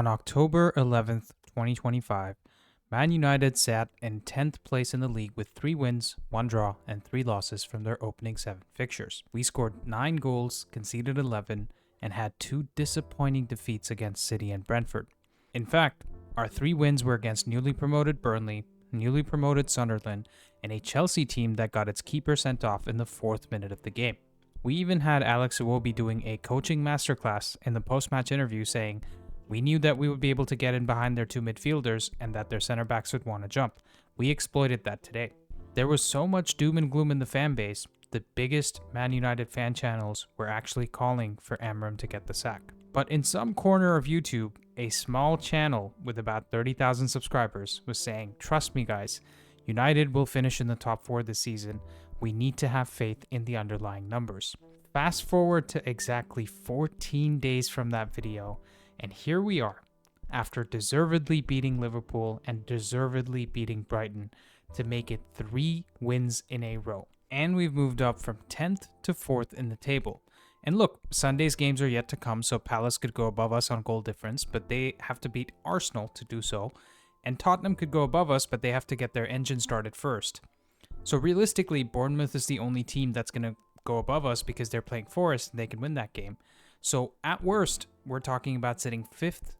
On October 11th, 2025, Man United sat in 10th place in the league with 3 wins, 1 draw, and 3 losses from their opening 7 fixtures. We scored 9 goals, conceded 11, and had 2 disappointing defeats against City and Brentford. In fact, our 3 wins were against newly promoted Burnley, newly promoted Sunderland, and a Chelsea team that got its keeper sent off in the 4th minute of the game. We even had Alex Iwobi doing a coaching masterclass in the post-match interview saying, "We knew that we would be able to get in behind their 2 midfielders and that their center backs would want to jump. We exploited that today." There was so much doom and gloom in the fan base, the biggest Man United fan channels were actually calling for Amorim to get the sack. But in some corner of YouTube, a small channel with about 30,000 subscribers was saying, "Trust me guys, United will finish in the top 4 this season. We need to have faith in the underlying numbers." Fast forward to exactly 14 days from that video, and here we are, after deservedly beating Liverpool and deservedly beating Brighton to make it 3 wins in a row. And we've moved up from 10th to 4th in the table. And look, Sunday's games are yet to come, so Palace could go above us on goal difference, but they have to beat Arsenal to do so. And Tottenham could go above us, but they have to get their engine started first. So realistically, Bournemouth is the only team that's going to go above us because they're playing Forest and they can win that game. So at worst, we're talking about sitting 5th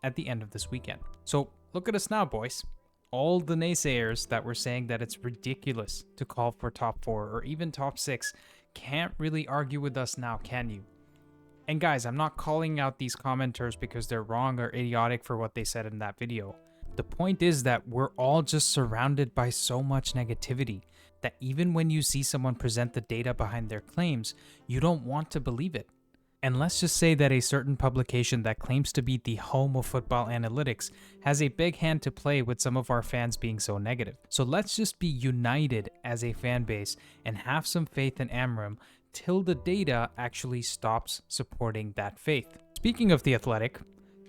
at the end of this weekend. So look at us now, boys. All the naysayers that were saying that it's ridiculous to call for top 4 or even top 6 can't really argue with us now, can you? And guys, I'm not calling out these commenters because they're wrong or idiotic for what they said in that video. The point is that we're all just surrounded by so much negativity that even when you see someone present the data behind their claims, you don't want to believe it. And let's just say that a certain publication that claims to be the home of football analytics has a big hand to play with some of our fans being so negative. So let's just be united as a fan base and have some faith in Amorim till the data actually stops supporting that faith. Speaking of The Athletic,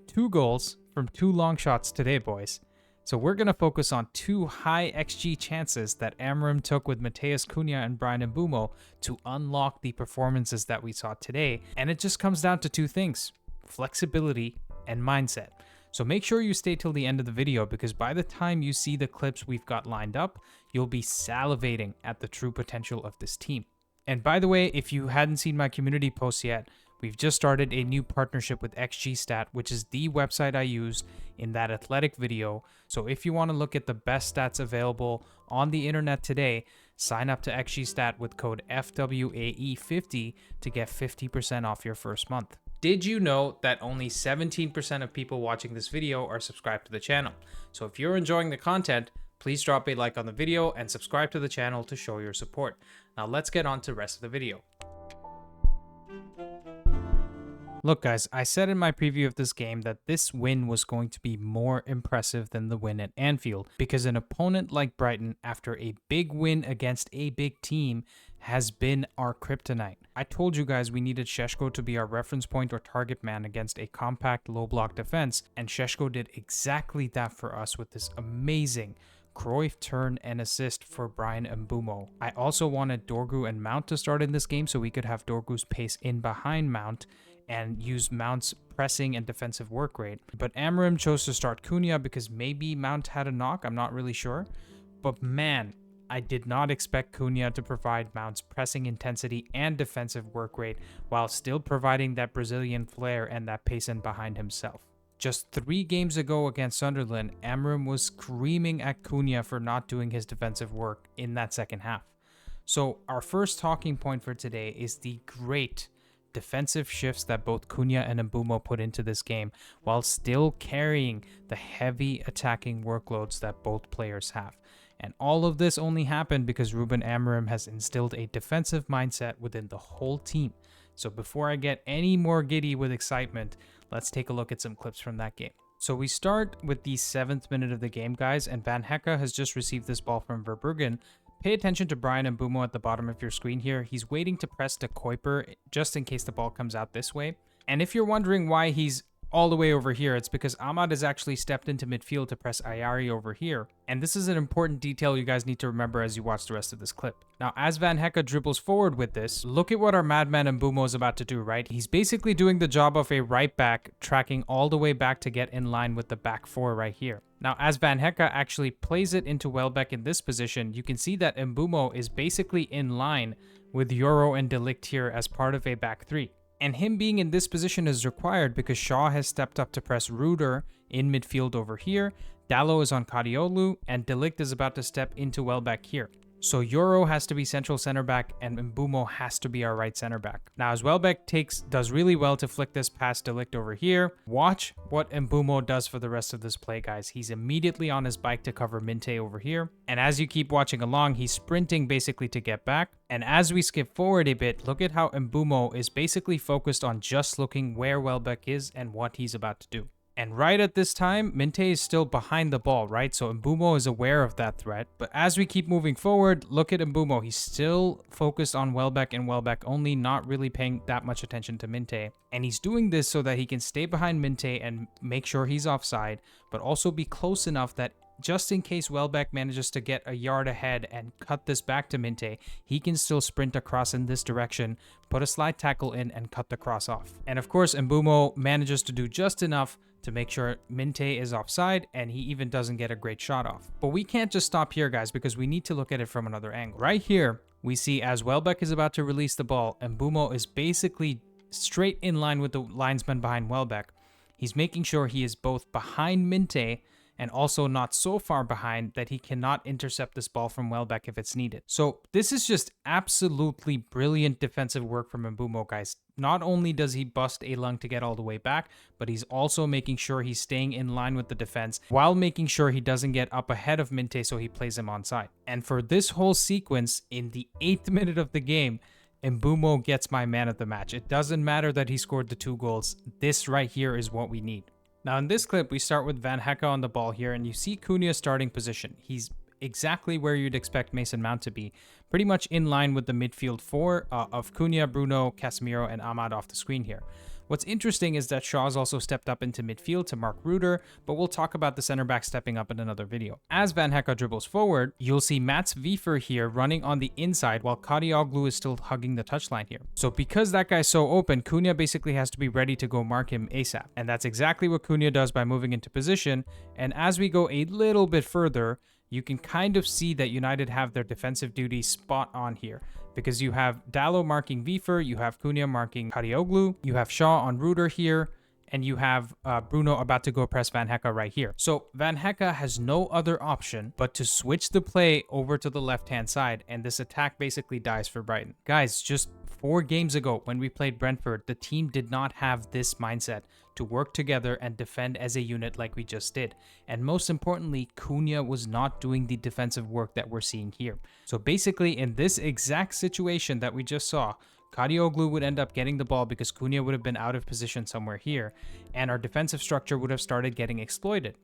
2 goals from 2 long shots today, boys. So we're going to focus on 2 high XG chances that Amorim took with Matheus Cunha and Rúben Amorim to unlock the performances that we saw today. And it just comes down to 2 things, flexibility and mindset. So make sure you stay till the end of the video because by the time you see the clips we've got lined up, you'll be salivating at the true potential of this team. And by the way, if you hadn't seen my community posts yet, we've just started a new partnership with XGstat, which is the website I used in that Athletic video. So if you want to look at the best stats available on the internet today, sign up to XGstat with code FWAE50 to get 50% off your first month. Did you know that only 17% of people watching this video are subscribed to the channel? So if you're enjoying the content, please drop a like on the video and subscribe to the channel to show your support. Now let's get on to the rest of the video. Look guys, I said in my preview of this game that this win was going to be more impressive than the win at Anfield because an opponent like Brighton, after a big win against a big team, has been our kryptonite. I told you guys we needed Šeško to be our reference point or target man against a compact low block defense, and Šeško did exactly that for us with this amazing Cruyff turn and assist for Rúben Mbeumo. I also wanted Dorgu and Mount to start in this game so we could have Dorgu's pace in behind Mount and use Mount's pressing and defensive work rate. But Amorim chose to start Cunha because maybe Mount had a knock, I'm not really sure. But man, I did not expect Cunha to provide Mount's pressing intensity and defensive work rate while still providing that Brazilian flair and that pace in behind himself. Just 3 games ago against Sunderland, Amorim was screaming at Cunha for not doing his defensive work in that second half. So our first talking point for today is the great defensive shifts that both Cunha and Mbeumo put into this game while still carrying the heavy attacking workloads that both players have. And all of this only happened because Ruben Amorim has instilled a defensive mindset within the whole team. So before I get any more giddy with excitement, let's take a look at some clips from that game. So we start with the 7th minute of the game, guys, and Van Hecke has just received this ball from Verbruggen. Pay attention to Rúben Amorim at the bottom of your screen here. He's waiting to press to Kuiper just in case the ball comes out this way. And if you're wondering why he's all the way over here, it's because Ahmad has actually stepped into midfield to press Ayari over here. And this is an important detail you guys need to remember as you watch the rest of this clip. Now, as Van Hecke dribbles forward with this, look at what our madman Mbeumo is about to do, right? He's basically doing the job of a right back, tracking all the way back to get in line with the back four right here. Now, as Van Hecke actually plays it into Welbeck in this position, you can see that Mbeumo is basically in line with Euro and De Ligt here as part of a back three. And him being in this position is required because Shaw has stepped up to press Ruder in midfield over here. Dalot is on Kadioglu, and De Ligt is about to step into Welbeck here. So Euro has to be central center back, and Mbeumo has to be our right center back. Now, as Welbeck does really well to flick this past De Ligt over here, watch what Mbeumo does for the rest of this play, guys. He's immediately on his bike to cover Minte over here. And as you keep watching along, he's sprinting basically to get back. And as we skip forward a bit, look at how Mbeumo is basically focused on just looking where Welbeck is and what he's about to do. And right at this time, Minte is still behind the ball, right? So Mbeumo is aware of that threat. But as we keep moving forward, look at Mbeumo. He's still focused on Welbeck and Welbeck only, not really paying that much attention to Minte. And he's doing this so that he can stay behind Minte and make sure he's offside, but also be close enough that just in case Welbeck manages to get a yard ahead and cut this back to Minte, he can still sprint across in this direction, put a slide tackle in, and cut the cross off. And of course, Mbeumo manages to do just enough to make sure Minte is offside, and he even doesn't get a great shot off. But we can't just stop here, guys, because we need to look at it from another angle. Right here, we see as Welbeck is about to release the ball, Mbeumo is basically straight in line with the linesman behind Welbeck. He's making sure he is both behind Minte and also not so far behind that he cannot intercept this ball from Welbeck if it's needed. So this is just absolutely brilliant defensive work from Mbeumo, guys. Not only does he bust a lung to get all the way back, but he's also making sure he's staying in line with the defense while making sure he doesn't get up ahead of Minte so he plays him onside. And for this whole sequence, in the 8th minute of the game, Mbeumo gets my man of the match. It doesn't matter that he scored the 2 goals. This right here is what we need. Now in this clip, we start with Van Hecke on the ball here, and you see Cunha's starting position. He's exactly where you'd expect Mason Mount to be, pretty much in line with the midfield four of Cunha, Bruno, Casemiro, and Ahmad off the screen here. What's interesting is that Shaw's also stepped up into midfield to mark Ruder, but we'll talk about the center back stepping up in another video. As Van Hecke dribbles forward, you'll see Mats Wiefer here running on the inside while Kadioglu is still hugging the touchline here. So because that guy's so open, Cunha basically has to be ready to go mark him ASAP. And that's exactly what Cunha does by moving into position. And as we go a little bit further, you can kind of see that United have their defensive duty spot on here, because you have Dalot marking Wiefer, you have Cunha marking Kadioglu, you have Shaw on Ruder here, and you have Bruno about to go press Van Hecke right here. So Van Hecke has no other option but to switch the play over to the left-hand side, and this attack basically dies for Brighton. Guys, just 4 games ago when we played Brentford, the team did not have this mindset to work together and defend as a unit like we just did. And most importantly, Cunha was not doing the defensive work that we're seeing here. So basically, in this exact situation that we just saw, Kadioglu would end up getting the ball because Cunha would have been out of position somewhere here, and our defensive structure would have started getting exploited.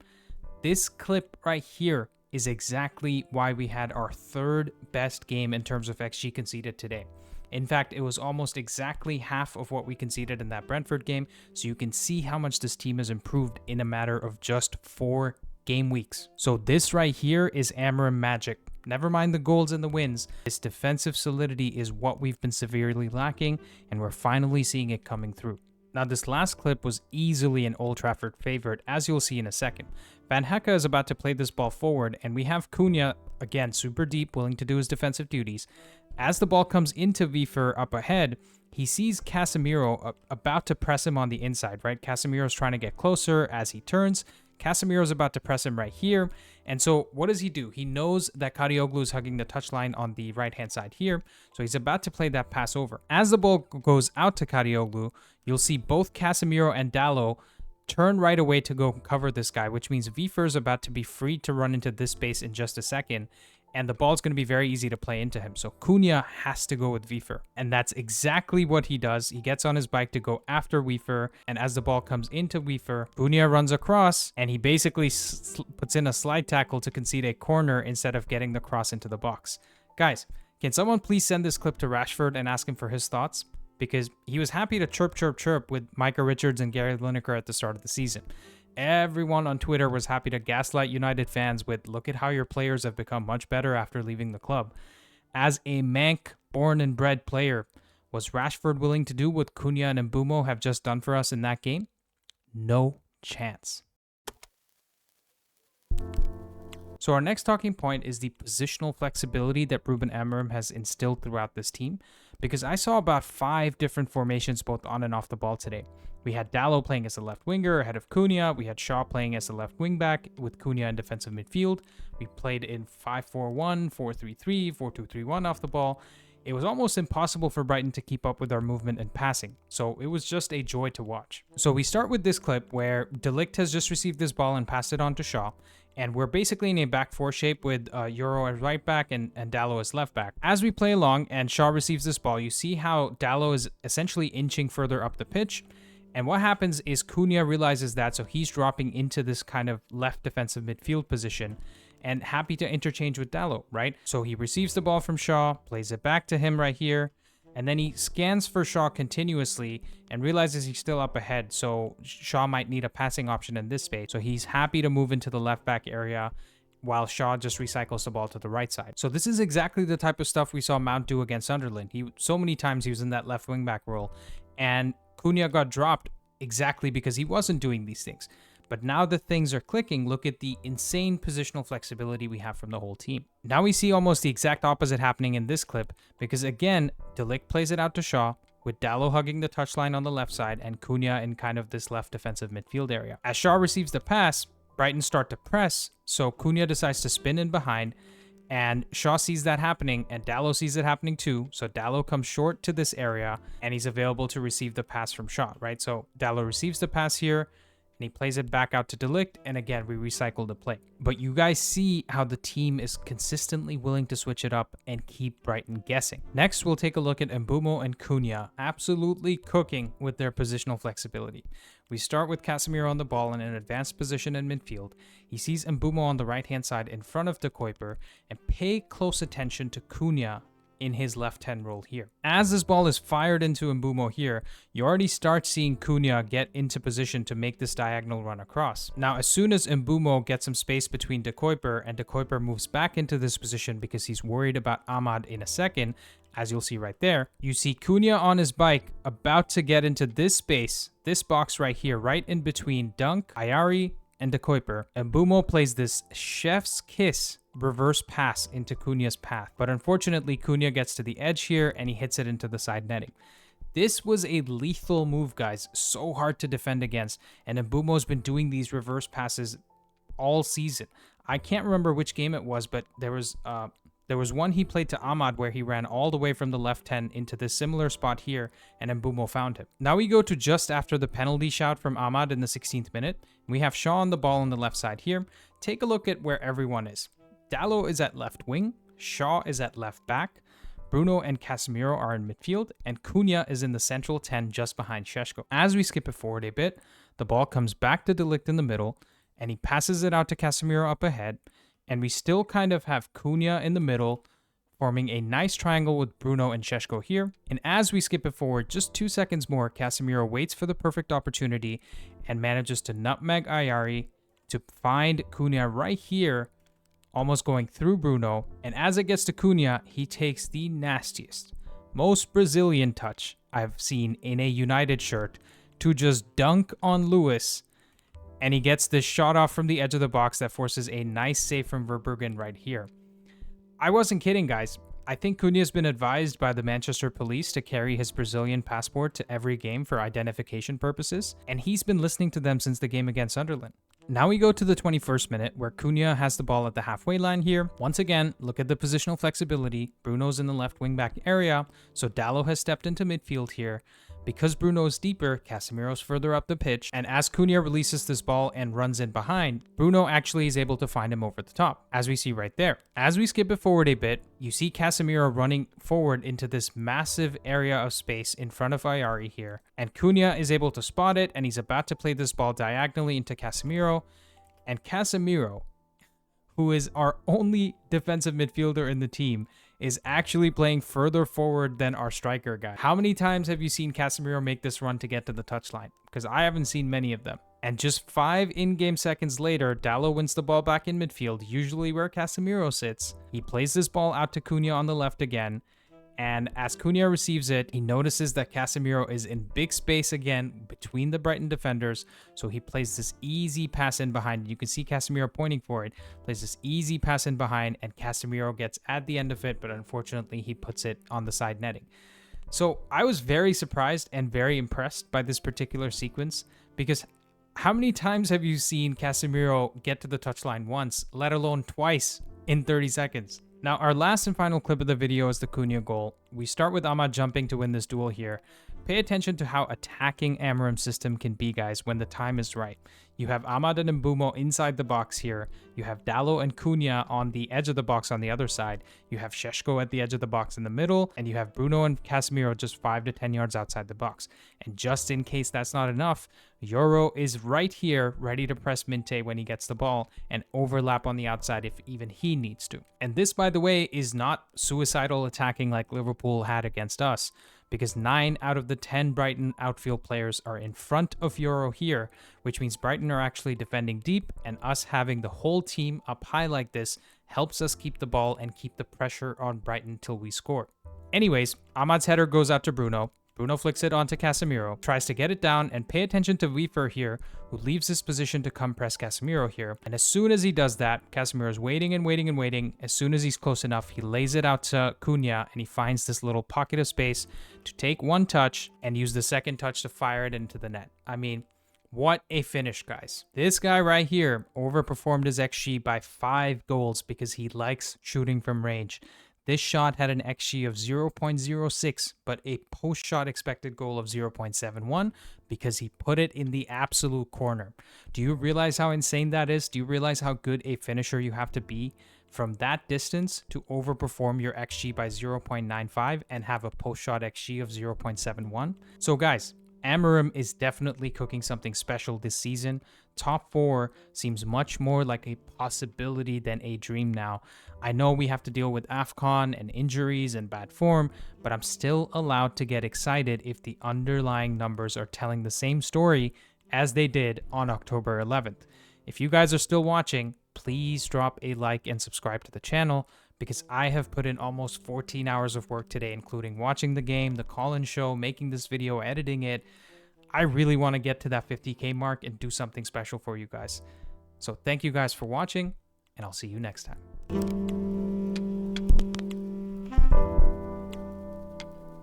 This clip right here is exactly why we had our 3rd best game in terms of XG conceded today. In fact, it was almost exactly half of what we conceded in that Brentford game, so you can see how much this team has improved in a matter of just 4 game weeks. So this right here is Amorim magic. Never mind the goals and the wins, this defensive solidity is what we've been severely lacking, and we're finally seeing it coming through. Now this last clip was easily an Old Trafford favorite, as you'll see in a second. Van Hecke is about to play this ball forward, and we have Cunha, again super deep, willing to do his defensive duties. As the ball comes into Wiefer up ahead, he sees Casemiro about to press him on the inside, right? Casemiro's trying to get closer as he turns. Casemiro's about to press him right here. And so what does he do? He knows that Kadioglu is hugging the touchline on the right-hand side here. So he's about to play that pass over. As the ball goes out to Kadioglu, you'll see both Casemiro and Dalot turn right away to go cover this guy, which means Wiefer is about to be free to run into this space in just a second. And the ball's going to be very easy to play into him. So Cunha has to go with Wiefer. And that's exactly what he does. He gets on his bike to go after Wiefer. And as the ball comes into Wiefer, Cunha runs across. And he basically puts in a slide tackle to concede a corner instead of getting the cross into the box. Guys, can someone please send this clip to Rashford and ask him for his thoughts? because he was happy to chirp with Micah Richards and Gary Lineker at the start of the season. Everyone on Twitter was happy to gaslight United fans with, look at how your players have become much better after leaving the club. As a Manc born and bred player, was Rashford willing to do what Cunha and Mbeumo have just done for us in that game? No chance. So our next talking point is the positional flexibility that Ruben Amorim has instilled throughout this team, because I saw about 5 different formations both on and off the ball today. We had Dalot playing as a left winger ahead of Cunha. We had Shaw playing as a left wing back with Cunha in defensive midfield. We played in 5-4-1, 4-3-3, 4-2-3-1 off the ball. It was almost impossible for Brighton to keep up with our movement and passing, so it was just a joy to watch. So we start with this clip where De Ligt has just received this ball and passed it on to Shaw, and we're basically in a back four shape with Euro as right back and Dalot as left back. As we play along and Shaw receives this ball, you see how Dalot is essentially inching further up the pitch, and what happens is Cunha realizes that, so he's dropping into this kind of left defensive midfield position, and happy to interchange with Dalot, right? So he receives the ball from Shaw, plays it back to him right here, and then he scans for Shaw continuously and realizes he's still up ahead, so Shaw might need a passing option in this space. So he's happy to move into the left back area while Shaw just recycles the ball to the right side. So this is exactly the type of stuff we saw Mount do against Sunderland. So many times he was in that left wing back role, and Cunha got dropped exactly because he wasn't doing these things. But now that things are clicking, look at the insane positional flexibility we have from the whole team. Now we see almost the exact opposite happening in this clip, because again, De Ligt plays it out to Shaw, with Dalot hugging the touchline on the left side and Cunha in kind of this left defensive midfield area. As Shaw receives the pass, Brighton start to press, so Cunha decides to spin in behind, and Shaw sees that happening, and Dalot sees it happening too, so Dalot comes short to this area, and he's available to receive the pass from Shaw, right? So Dalot receives the pass here, and he plays it back out to De Ligt, and again, we recycle the play. But you guys see how the team is consistently willing to switch it up and keep Brighton guessing. Next, we'll take a look at Mbeumo and Cunha, absolutely cooking with their positional flexibility. We start with Casemiro on the ball in an advanced position in midfield. He sees Mbeumo on the right-hand side in front of De Kuiper, and pay close attention to Cunha in his left-hand role here. As this ball is fired into Mbeumo here, you already start seeing Cunha get into position to make this diagonal run across. Now, as soon as Mbeumo gets some space between De Kuiper, and De Kuiper moves back into this position because he's worried about Ahmad in a second, as you'll see right there, you see Cunha on his bike about to get into this space, this box right here, right in between Dunk, Ayari, and De Kuiper. Mbeumo plays this chef's kiss reverse pass into Cunha's path, but unfortunately Cunha gets to the edge here and he hits it into the side netting. This was a lethal move, guys, so hard to defend against, and Mbeumo's been doing these reverse passes all season. I can't remember which game it was, but there was one he played to Ahmad where he ran all the way from the left 10 into this similar spot here, and Mbeumo found him. Now we go to just after the penalty shout from Ahmad in the 16th minute. We have Shaw on the ball on the left side here. Take a look at where everyone is. Dalot is at left wing, Shaw is at left back, Bruno and Casemiro are in midfield, and Cunha is in the central 10 just behind Šeško. As we skip it forward a bit, the ball comes back to De Ligt in the middle, and he passes it out to Casemiro up ahead, and we still kind of have Cunha in the middle, forming a nice triangle with Bruno and Šeško here. And as we skip it forward just 2 seconds more, Casemiro waits for the perfect opportunity and manages to nutmeg Ayari to find Cunha right here, almost going through Bruno. And as it gets to Cunha, he takes the nastiest, most Brazilian touch I've seen in a United shirt to just dunk on Lewis. And he gets this shot off from the edge of the box that forces a nice save from Verbruggen right here. I wasn't kidding, guys. I think Cunha has been advised by the Manchester police to carry his Brazilian passport to every game for identification purposes, and he's been listening to them since the game against Sunderland. Now we go to the 21st minute where Cunha has the ball at the halfway line here. Once again, look at the positional flexibility. Bruno's in the left wing back area, so Dalot has stepped into midfield here. Because Bruno is deeper, Casemiro's further up the pitch, and as Cunha releases this ball and runs in behind, Bruno actually is able to find him over the top, as we see right there. As we skip it forward a bit, you see Casemiro running forward into this massive area of space in front of Ayari here, and Cunha is able to spot it, and he's about to play this ball diagonally into Casemiro, and Casemiro, who is our only defensive midfielder in the team, is actually playing further forward than our striker guy. How many times have you seen Casemiro make this run to get to the touchline? Because I haven't seen many of them. And just 5 in-game seconds later, Dalot wins the ball back in midfield, usually where Casemiro sits. He plays this ball out to Cunha on the left again. And as Cunha receives it, he notices that Casemiro is in big space again between the Brighton defenders. So he plays this easy pass in behind. You can see Casemiro pointing for it. Plays this easy pass in behind, and Casemiro gets at the end of it, but unfortunately he puts it on the side netting. So I was very surprised and very impressed by this particular sequence, because how many times have you seen Casemiro get to the touchline once, let alone twice in 30 seconds? Now, our last and final clip of the video is the Cunha goal. We start with Ahmad jumping to win this duel here. Pay attention to how attacking Amorim's system can be, guys, when the time is right. You have Ahmad and Mbeumo inside the box here. You have Dalot and Cunha on the edge of the box on the other side. You have Šeško at the edge of the box in the middle. And you have Bruno and Casemiro just 5 to 10 yards outside the box. And just in case that's not enough, Euro is right here ready to press Minte when he gets the ball and overlap on the outside if even he needs to. And this, by the way, is not suicidal attacking like Liverpool had against us, because 9 out of the 10 Brighton outfield players are in front of Euro here, which means Brighton are actually defending deep, and us having the whole team up high like this helps us keep the ball and keep the pressure on Brighton till we score. Anyways, Ahmad's header goes out to Bruno. Bruno flicks it onto Casemiro, tries to get it down, and pay attention to Wiefer here, who leaves his position to come press Casemiro here. And as soon as he does that, Casemiro's waiting and waiting and waiting. As soon as he's close enough, he lays it out to Cunha, and he finds this little pocket of space to take one touch and use the second touch to fire it into the net. I mean, what a finish, guys. This guy right here overperformed his XG by 5 goals because he likes shooting from range. This shot had an XG of 0.06, but a post-shot expected goal of 0.71 because he put it in the absolute corner. Do you realize how insane that is? Do you realize how good a finisher you have to be from that distance to overperform your XG by 0.95 and have a post-shot XG of 0.71? So guys, Amorim is definitely cooking something special this season. Top 4 seems much more like a possibility than a dream now. I know we have to deal with AFCON and injuries and bad form, but I'm still allowed to get excited if the underlying numbers are telling the same story as they did on October 11th. If you guys are still watching, please drop a like and subscribe to the channel, because I have put in almost 14 hours of work today, including watching the game, the call-in show, making this video, editing it. I really want to get to that 50K mark and do something special for you guys. So thank you guys for watching, and I'll see you next time.